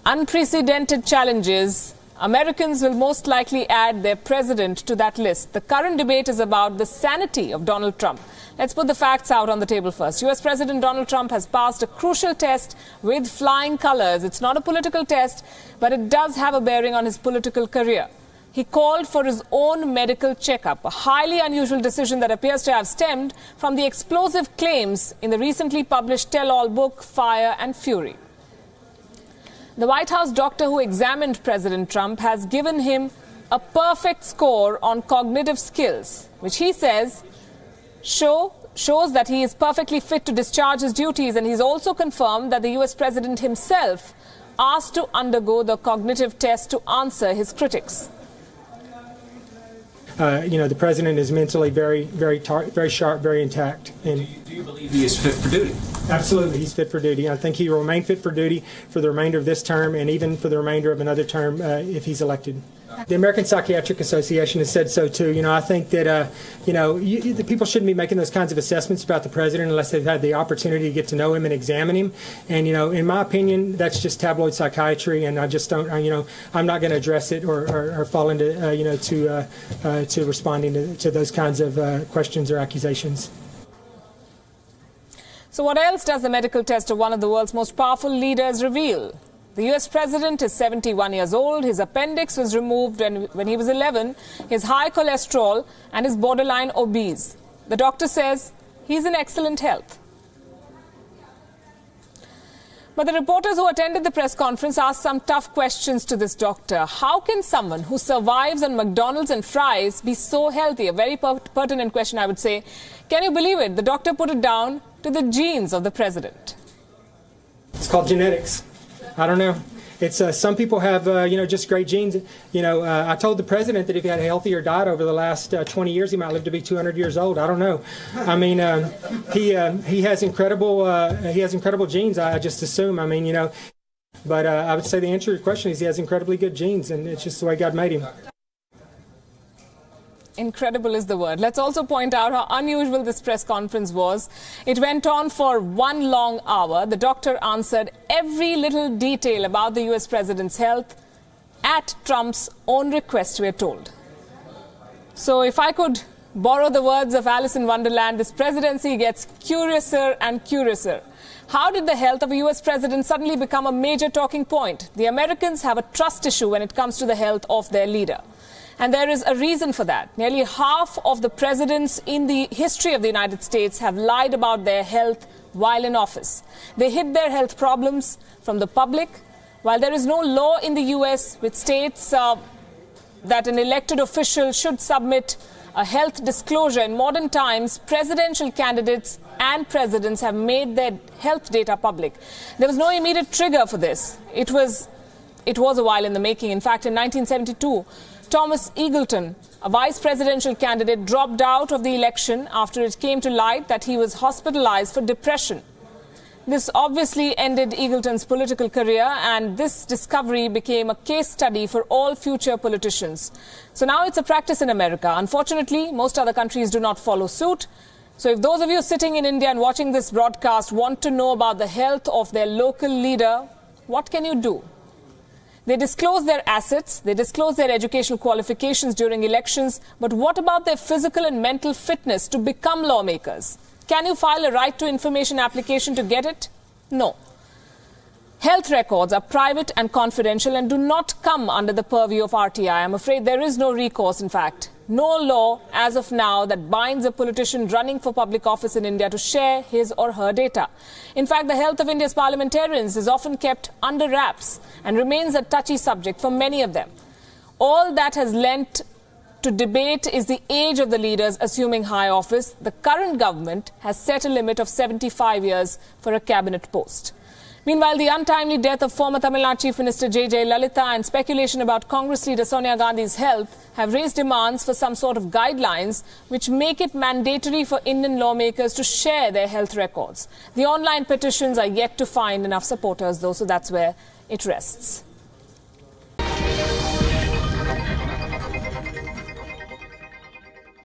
Unprecedented challenges. Americans will most likely add their president to that list. The current debate is about the sanity of Donald Trump. Let's put the facts out on the table first. US President Donald Trump has passed a crucial test with flying colors. It's not a political test, but it does have a bearing on his political career. He called for his own medical checkup, a highly unusual decision that appears to have stemmed from the explosive claims in the recently published tell-all book, Fire and Fury. The White House doctor who examined President Trump has given him a perfect score on cognitive skills, which he says shows that he is perfectly fit to discharge his duties, and he's also confirmed that the US president himself asked to undergo the cognitive test to answer his critics. The president is mentally very sharp, very intact. And do you believe he is fit for duty? Absolutely, he's fit for duty. I think he will remain fit for duty for the remainder of this term and even for the remainder of another term if he's elected. The American Psychiatric Association has said so too. I think that the people shouldn't be making those kinds of assessments about the president unless they've had the opportunity to get to know him and examine him. And in my opinion, that's just tabloid psychiatry, and I just don't. I'm not going to address it or fall into to responding to those kinds of questions or accusations. So what else does the medical test of one of the world's most powerful leaders reveal? The US president is 71 years old. His appendix was removed when he was 11, his high cholesterol, and is borderline obese. The doctor says he's in excellent health. But the reporters who attended the press conference asked some tough questions to this doctor. How can someone who survives on McDonald's and fries be so healthy? A very pertinent question, I would say. Can you believe it? The doctor put it down to the genes of the president. It's called genetics. I don't know. It's some people have just great genes. I told the president that if he had a healthier diet over the last 20 years, he might live to be 200 years old. I don't know. I mean, he has incredible genes. I just assume. But I would say the answer to your question is he has incredibly good genes, and it's just the way God made him. Incredible is the word. Let's also point out how unusual this press conference was. It went on for 1 long hour. The doctor answered every little detail about the US president's health at Trump's own request, we're told. So if I could borrow the words of Alice in Wonderland, this presidency gets curiouser and curiouser. How did the health of a US president suddenly become a major talking point? The Americans have a trust issue when it comes to the health of their leader. And there is a reason for that. Nearly half of the presidents in the history of the United States have lied about their health while in office. They hid their health problems from the public. While there is no law in the US which states that an elected official should submit a health disclosure, in modern times, presidential candidates and presidents have made their health data public. There was no immediate trigger for this. It was a while in the making. In fact, in 1972, Thomas Eagleton, a vice presidential candidate, dropped out of the election after it came to light that he was hospitalized for depression. This obviously ended Eagleton's political career, and this discovery became a case study for all future politicians. So now it's a practice in America. Unfortunately, most other countries do not follow suit. So if those of you sitting in India and watching this broadcast want to know about the health of their local leader, what can you do? They disclose their assets, they disclose their educational qualifications during elections, but what about their physical and mental fitness to become lawmakers? Can you file a right to information application to get it? No. Health records are private and confidential and do not come under the purview of RTI. I'm afraid there is no recourse, in fact. No law as of now that binds a politician running for public office in India to share his or her data. In fact, the health of India's parliamentarians is often kept under wraps and remains a touchy subject for many of them. All that has lent to debate is the age of the leaders assuming high office. The current government has set a limit of 75 years for a cabinet post. Meanwhile, the untimely death of former Tamil Nadu Chief Minister J.J. Lalitha and speculation about Congress leader Sonia Gandhi's health have raised demands for some sort of guidelines which make it mandatory for Indian lawmakers to share their health records. The online petitions are yet to find enough supporters, though, so that's where it rests.